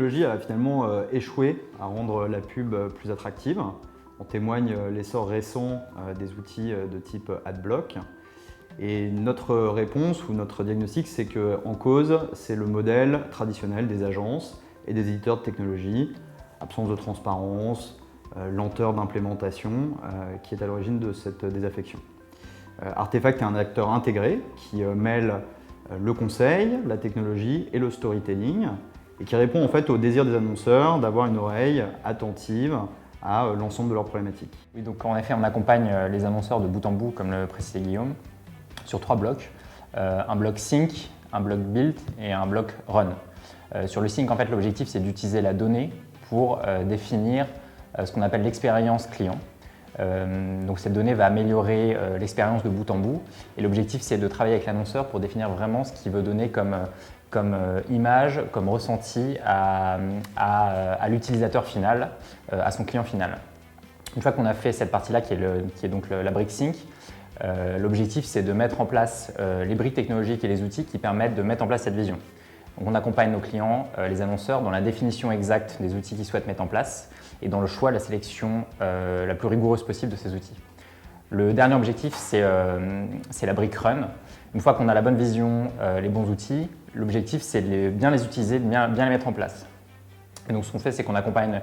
technologie a finalement échoué à rendre la pub plus attractive. En témoigne l'essor récent des outils de type AdBlock. Et notre réponse ou notre diagnostic, c'est qu'en cause, c'est le modèle traditionnel des agences et des éditeurs de technologie, absence de transparence, lenteur d'implémentation, qui est à l'origine de cette désaffection. Artefact est un acteur intégré qui mêle le conseil, la technologie et le storytelling et qui répond en fait au désir des annonceurs d'avoir une oreille attentive à l'ensemble de leurs problématiques. Oui, donc en effet, on accompagne les annonceurs de bout en bout, comme le précisait Guillaume, sur 3 blocs. Un bloc Sync, un bloc Build et un bloc Run. Sur le Sync, en fait, l'objectif, c'est d'utiliser la donnée pour définir ce qu'on appelle l'expérience client. Donc cette donnée va améliorer l'expérience de bout en bout et l'objectif c'est de travailler avec l'annonceur pour définir vraiment ce qu'il veut donner comme image, comme ressenti à l'utilisateur final, à son client final. Une fois qu'on a fait cette partie-là qui est donc la brique Sync, l'objectif c'est de mettre en place les briques technologiques et les outils qui permettent de mettre en place cette vision. Donc on accompagne nos clients, les annonceurs, dans la définition exacte des outils qu'ils souhaitent mettre en place et dans le choix, la sélection la plus rigoureuse possible de ces outils. Le dernier objectif, c'est la brique Run. Une fois qu'on a la bonne vision, les bons outils, l'objectif, c'est de bien les utiliser, de bien les mettre en place. Et donc ce qu'on fait, c'est qu'on accompagne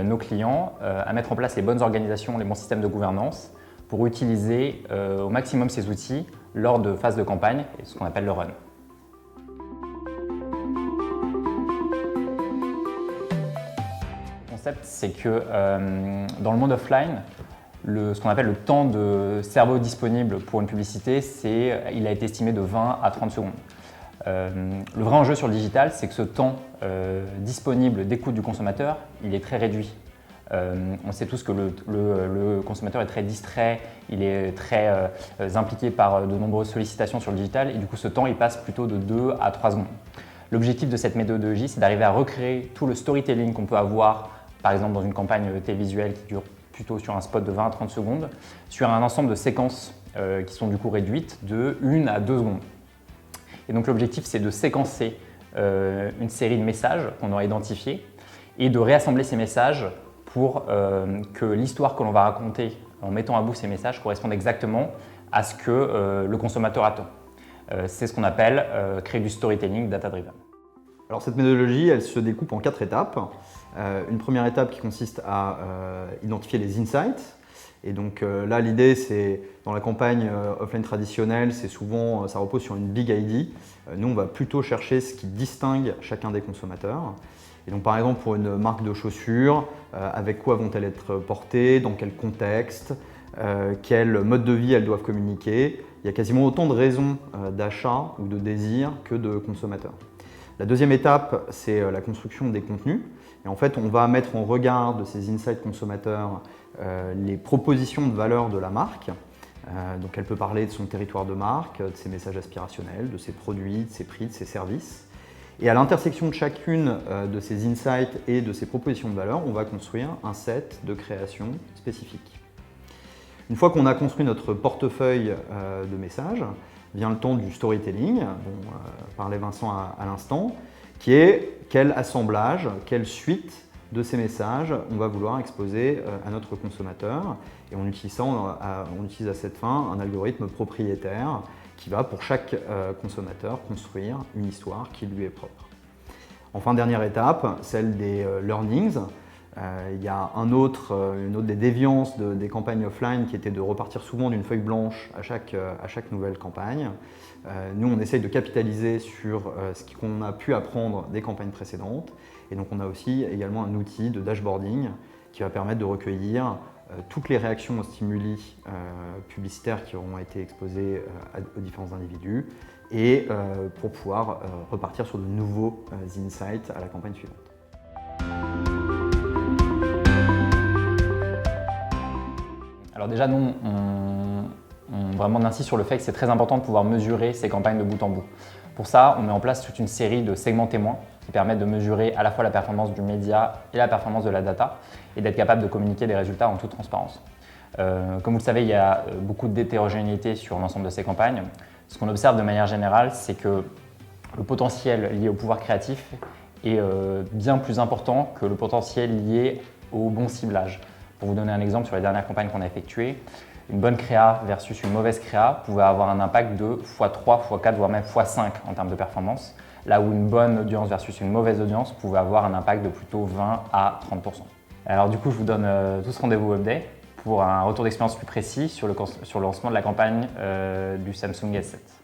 nos clients à mettre en place les bonnes organisations, les bons systèmes de gouvernance pour utiliser au maximum ces outils lors de phases de campagne, et ce qu'on appelle le Run. Le concept, c'est que dans le monde offline, ce qu'on appelle le temps de cerveau disponible pour une publicité, il a été estimé de 20 à 30 secondes. Le vrai enjeu sur le digital, c'est que ce temps disponible d'écoute du consommateur, il est très réduit. On sait tous que le consommateur est très distrait, il est très impliqué par de nombreuses sollicitations sur le digital et du coup ce temps il passe plutôt de 2 à 3 secondes. L'objectif de cette méthodologie, c'est d'arriver à recréer tout le storytelling qu'on peut avoir par exemple dans une campagne télévisuelle qui dure plutôt sur un spot de 20 à 30 secondes, sur un ensemble de séquences qui sont du coup réduites de 1 à 2 secondes. Et donc l'objectif c'est de séquencer une série de messages qu'on aura identifiés et de réassembler ces messages pour que l'histoire que l'on va raconter en mettant à bout ces messages corresponde exactement à ce que le consommateur attend. C'est ce qu'on appelle créer du storytelling data-driven. Alors cette méthodologie, elle se découpe en 4 étapes. Une première étape qui consiste à identifier les insights. Et donc là, l'idée, c'est dans la campagne offline traditionnelle, ça repose sur une big ID. Nous, on va plutôt chercher ce qui distingue chacun des consommateurs. Et donc par exemple, pour une marque de chaussures, avec quoi vont-elles être portées, dans quel contexte, quel mode de vie elles doivent communiquer. Il y a quasiment autant de raisons d'achat ou de désir que de consommateurs. La deuxième étape, c'est la construction des contenus. Et en fait, on va mettre en regard de ces insights consommateurs les propositions de valeur de la marque. Donc elle peut parler de son territoire de marque, de ses messages aspirationnels, de ses produits, de ses prix, de ses services. Et à l'intersection de chacune de ces insights et de ces propositions de valeur, on va construire un set de création spécifique. Une fois qu'on a construit notre portefeuille de messages, vient le temps du storytelling, dont parlait Vincent à l'instant, qui est quel assemblage, quelle suite de ces messages on va vouloir exposer à notre consommateur. Et on utilise à cette fin un algorithme propriétaire qui va pour chaque consommateur construire une histoire qui lui est propre. Enfin, dernière étape, celle des learnings. Il y a une autre des déviances des campagnes offline qui était de repartir souvent d'une feuille blanche à chaque nouvelle campagne. Nous, on essaye de capitaliser sur ce qu'on a pu apprendre des campagnes précédentes. Et donc, on a aussi également un outil de dashboarding qui va permettre de recueillir toutes les réactions aux stimuli publicitaires qui auront été exposés aux différents individus et pour pouvoir repartir sur de nouveaux insights à la campagne suivante. Alors déjà, nous, on insiste sur le fait que c'est très important de pouvoir mesurer ces campagnes de bout en bout. Pour ça, on met en place toute une série de segments témoins qui permettent de mesurer à la fois la performance du média et la performance de la data et d'être capable de communiquer des résultats en toute transparence. Comme vous le savez, il y a beaucoup d'hétérogénéité sur l'ensemble de ces campagnes. Ce qu'on observe de manière générale, c'est que le potentiel lié au pouvoir créatif est bien plus important que le potentiel lié au bon ciblage. Pour vous donner un exemple sur les dernières campagnes qu'on a effectuées, une bonne créa versus une mauvaise créa pouvait avoir un impact de x3, x4, voire même x5 en termes de performance, là où une bonne audience versus une mauvaise audience pouvait avoir un impact de plutôt 20 à 30%. Alors du coup, je vous donne tous rendez-vous Web Day pour un retour d'expérience plus précis sur le lancement de la campagne du Samsung S7.